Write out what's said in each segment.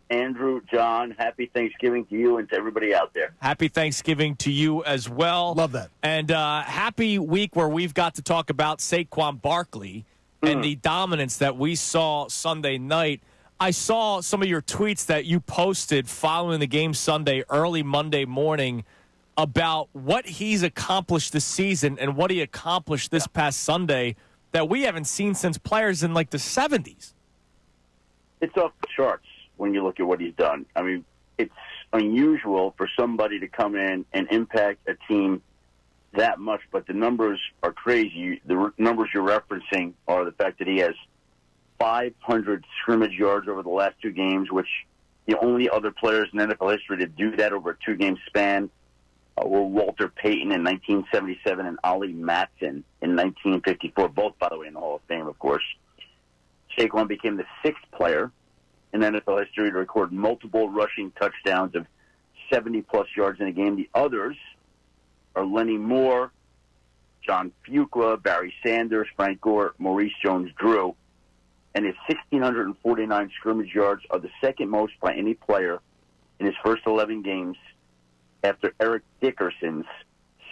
Andrew, John, happy Thanksgiving to you and to everybody out there. Happy Thanksgiving to you as well. Love that. And happy week where we've got to talk about Saquon Barkley and the dominance that we saw Sunday night. I saw some of your tweets that you posted following the game Sunday, early Monday morning, about what he's accomplished this season and what he accomplished this past Sunday that we haven't seen since players in like the 70s. It's off the charts when you look at what he's done. I mean, it's unusual for somebody to come in and impact a team that much, but the numbers are crazy. The numbers you're referencing are the fact that he has 500 scrimmage yards over the last two games, which the only other players in NFL history to do that over a two-game span were Walter Payton in 1977 and Ollie Matson in 1954, both, by the way, in the Hall of Fame, of course. Saquon became the sixth player in NFL history to record multiple rushing touchdowns of 70-plus yards in a game. The others are Lenny Moore, John Fuqua, Barry Sanders, Frank Gore, Maurice Jones-Drew, and his 1,649 scrimmage yards are the second most by any player in his first 11 games after Eric Dickerson's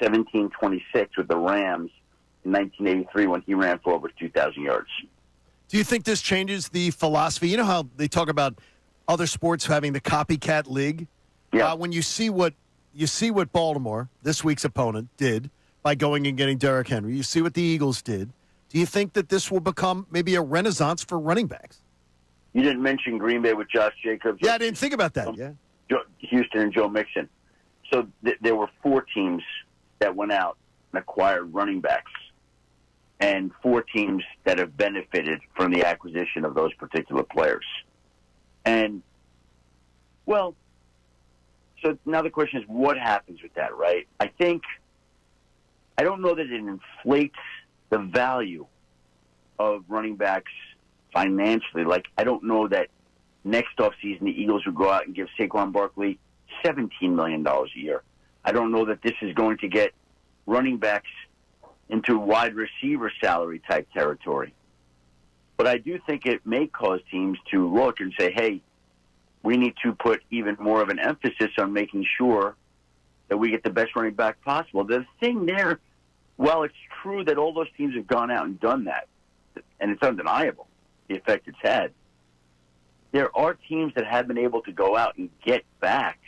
1,726 with the Rams in 1983 when he ran for over 2,000 yards. Do you think this changes the philosophy? You know how they talk about other sports having the copycat league? Yeah. When you see what Baltimore, this week's opponent, did by going and getting Derrick Henry, you see what the Eagles did. Do you think that this will become maybe a renaissance for running backs? You didn't mention Green Bay with Josh Jacobs. Yeah, I didn't think about that. Houston and Joe Mixon. So there were four teams that went out and acquired running backs, and four teams that have benefited from the acquisition of those particular players. And, well, so now the question is, what happens with that, right? I don't know that it inflates the value of running backs financially. Like, I don't know that next offseason the Eagles would go out and give Saquon Barkley $17 million a year. I don't know that this is going to get running backs into wide receiver salary type territory. But I do think it may cause teams to look and say, hey, we need to put even more of an emphasis on making sure that we get the best running back possible. The thing there, well, it's true that all those teams have gone out and done that, and it's undeniable, the effect it's had. There are teams that have been able to go out and get backs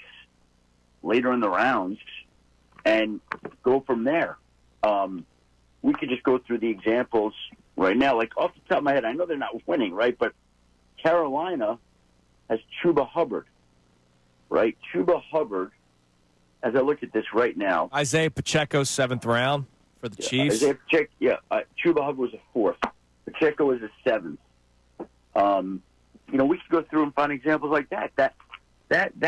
later in the rounds and go from there. We could just go through the examples right now. Like, off the top of my head, I know they're not winning, right? But Carolina has Chuba Hubbard, right? Chuba Hubbard, as I look at this right now. Isaiah Pacheco, 7th round for the Chiefs. Isaiah Pacheco, Chuba Hubbard was a 4th. Pacheco was a 7th. We could go through and find examples like that. That's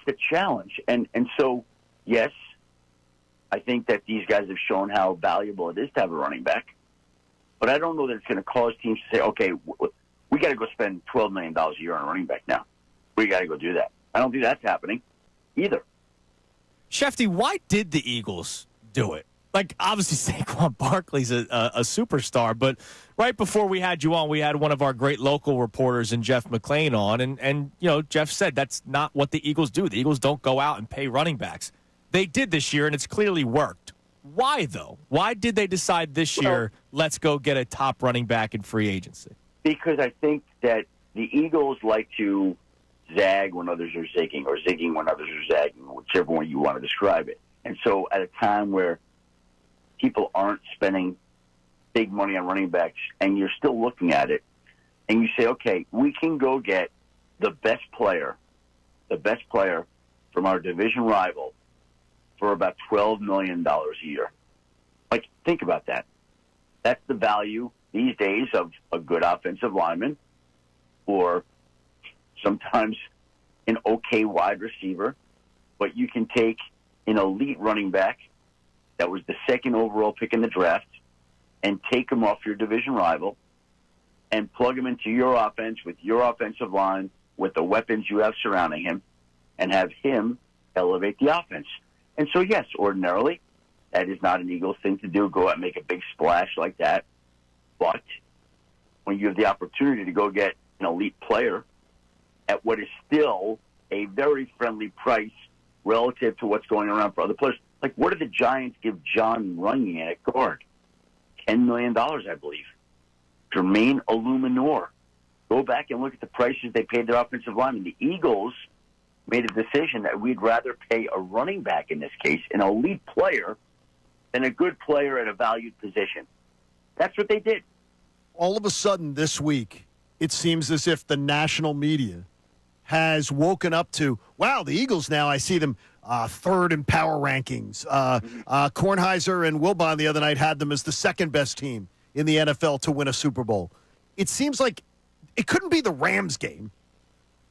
the challenge. And so, yes, I think that these guys have shown how valuable it is to have a running back. But I don't know that it's going to cause teams to say, okay, we got to go spend $12 million a year on a running back now. We got to go do that. I don't think that's happening either. Schefter, why did the Eagles do it? Like, obviously, Saquon Barkley's a superstar, but right before we had you on, we had one of our great local reporters in Jeff McClain on, and Jeff said that's not what the Eagles do. The Eagles don't go out and pay running backs. They did this year, and it's clearly worked. Why, though? Why did they decide this year, let's go get a top running back in free agency? Because I think that the Eagles like to zag when others are zigging, or zigging when others are zagging, whichever one you want to describe it. And so at a time where people aren't spending big money on running backs, and you're still looking at it, and you say, okay, we can go get the best player from our division rival for about $12 million a year. Like, think about that. That's the value these days of a good offensive lineman, or sometimes an okay wide receiver, but you can take an elite running back that was the second overall pick in the draft and take him off your division rival and plug him into your offense with your offensive line, with the weapons you have surrounding him, and have him elevate the offense. And so, yes, ordinarily, that is not an Eagles thing to do, go out and make a big splash like that. But when you have the opportunity to go get an elite player at what is still a very friendly price relative to what's going around for other players. Like, what did the Giants give John Runyan at guard? $10 million, I believe. Jermaine Illuminor. Go back and look at the prices they paid their offensive linemen. The Eagles made a decision that we'd rather pay a running back, in this case, an elite player, than a good player at a valued position. That's what they did. All of a sudden this week, it seems as if the national media has woken up to, wow, the Eagles now, I see them third in power rankings. Kornheiser and Wilbon the other night had them as the second best team in the NFL to win a Super Bowl. It seems like it couldn't be the Rams game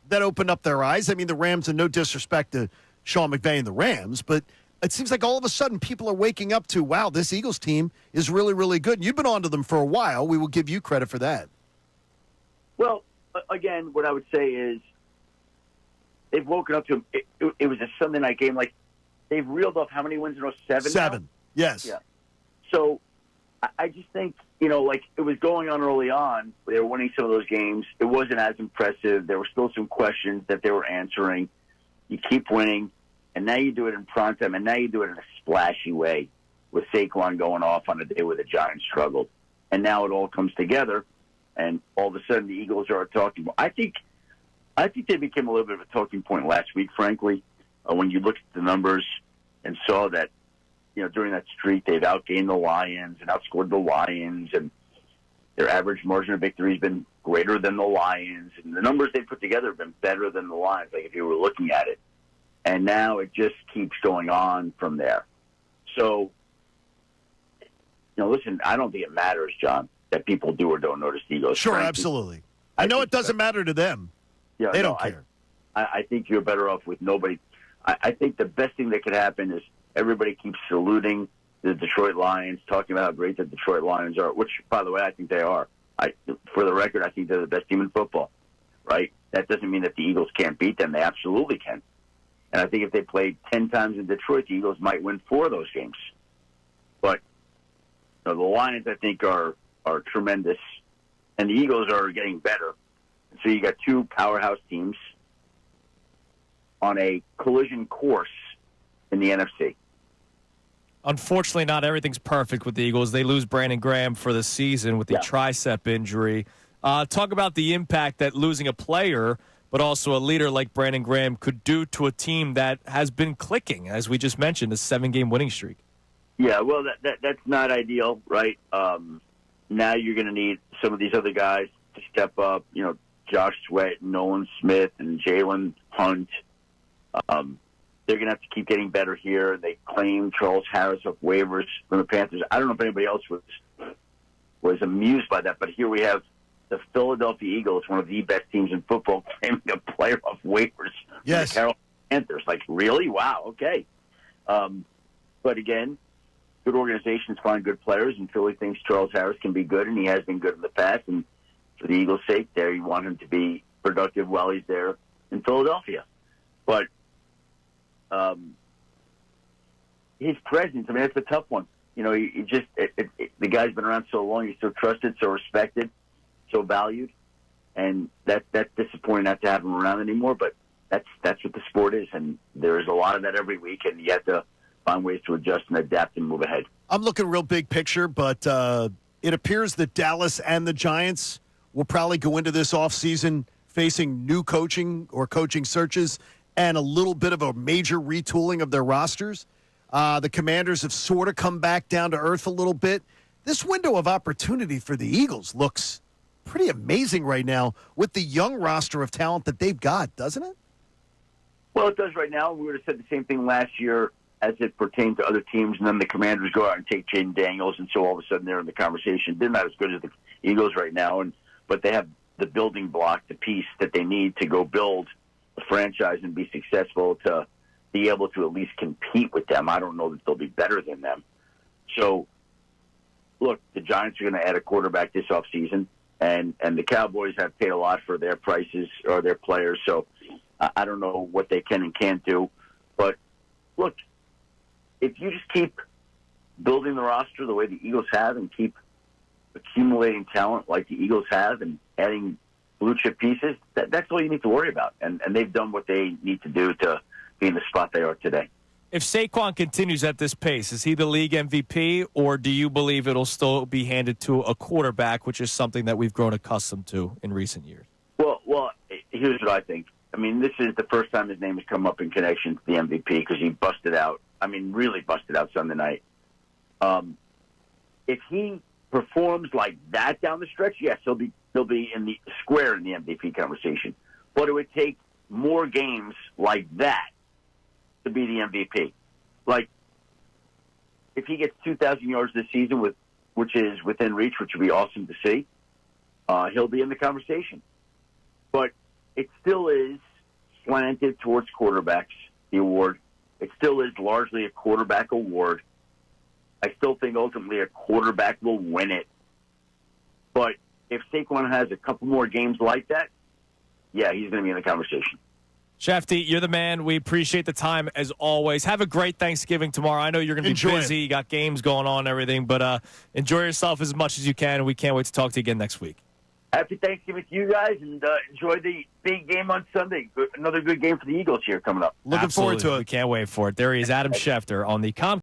that opened up their eyes. I mean, the Rams, and no disrespect to Sean McVay and the Rams, but it seems like all of a sudden people are waking up to, wow, this Eagles team is really, really good. And you've been on to them for a while. We will give you credit for that. Well, again, what I would say is they've woken up to it was a Sunday night game. Like, they've reeled off how many wins in a row? Seven now? Yes. Yeah. So I just think, like, it was going on early on. They were winning some of those games. It wasn't as impressive. There were still some questions that they were answering. You keep winning, and now you do it in prime time, and now you do it in a splashy way with Saquon going off on a day where the Giants struggled. And now it all comes together, and all of a sudden the Eagles are talking. I think they became a little bit of a talking point last week, frankly, when you looked at the numbers and saw that, during that streak, they've outgained the Lions and outscored the Lions, and their average margin of victory has been greater than the Lions, and the numbers they put together have been better than the Lions, like if you were looking at it. And now it just keeps going on from there. So, listen, I don't think it matters, John, that people do or don't notice the Eagles. Sure, frankly. absolutely. I know it doesn't matter to them. Yeah, they don't care. I think you're better off with nobody. I think the best thing that could happen is everybody keeps saluting the Detroit Lions, talking about how great the Detroit Lions are, which, by the way, I think they are. For the record, I think they're the best team in football, right? That doesn't mean that the Eagles can't beat them. They absolutely can. And I think if they played 10 times in Detroit, the Eagles might win 4 of those games. But the Lions, I think, are tremendous, and the Eagles are getting better. So you got 2 powerhouse teams on a collision course in the NFC. Unfortunately, not everything's perfect with the Eagles. They lose Brandon Graham for the season with the tricep injury. Talk about the impact that losing a player, but also a leader like Brandon Graham, could do to a team that has been clicking, as we just mentioned, a 7-game winning streak. Yeah, well, that's not ideal, right? Now you're going to need some of these other guys to step up, Josh Sweat, Nolan Smith, and Jalen Hunt. They're going to have to keep getting better here. They claim Charles Harris off waivers from the Panthers. I don't know if anybody else was amused by that, but here we have the Philadelphia Eagles, one of the best teams in football, claiming a player off waivers from the Carolina Panthers. Like, really? Wow, okay. But again, good organizations find good players, and Philly thinks Charles Harris can be good, and he has been good in the past. And for the Eagles' sake, you want him to be productive while he's there in Philadelphia. But his presence, I mean, that's a tough one. The guy's been around so long, he's so trusted, so respected, so valued, and that's disappointing not to have him around anymore. But that's what the sport is, and there's a lot of that every week, and you have to find ways to adjust and adapt and move ahead. I'm looking real big picture, but it appears that Dallas and the Giants will probably go into this offseason facing new coaching or coaching searches and a little bit of a major retooling of their rosters. The Commanders have sort of come back down to earth a little bit. This window of opportunity for the Eagles looks pretty amazing right now with the young roster of talent that they've got, doesn't it? Well, it does right now. We would have said the same thing last year as it pertained to other teams, and then the Commanders go out and take Jaden Daniels, and so all of a sudden they're in the conversation. They're not as good as the Eagles right now, but they have the building block, the piece that they need to go build a franchise and be successful to be able to at least compete with them. I don't know that they'll be better than them. So, look, the Giants are going to add a quarterback this offseason, and the Cowboys have paid a lot for their prices or their players, so I don't know what they can and can't do. But, look, if you just keep building the roster the way the Eagles have and keep accumulating talent like the Eagles have and adding blue chip pieces, that's all you need to worry about. And they've done what they need to do to be in the spot they are today. If Saquon continues at this pace, is he the league MVP, or do you believe it'll still be handed to a quarterback, which is something that we've grown accustomed to in recent years? Well, here's what I think. I mean, this is the first time his name has come up in connection to the MVP because he busted out. I mean, really busted out Sunday night. If he performs like that down the stretch, yes, he'll be in the square in the MVP conversation. But it would take more games like that to be the MVP. Like, if he gets 2,000 yards this season, which is within reach, which would be awesome to see, he'll be in the conversation. But it still is slanted towards quarterbacks, the award. It still is largely a quarterback award. I still think ultimately a quarterback will win it. But if Saquon has a couple more games like that, yeah, he's going to be in the conversation. Schefter, you're the man. We appreciate the time as always. Have a great Thanksgiving tomorrow. I know you're going to be busy. You got games going on and everything, but enjoy yourself as much as you can, and we can't wait to talk to you again next week. Happy Thanksgiving to you guys, and enjoy the big game on Sunday. Another good game for the Eagles here coming up. Looking forward to it. We can't wait for it. There he is, Adam Schefter on the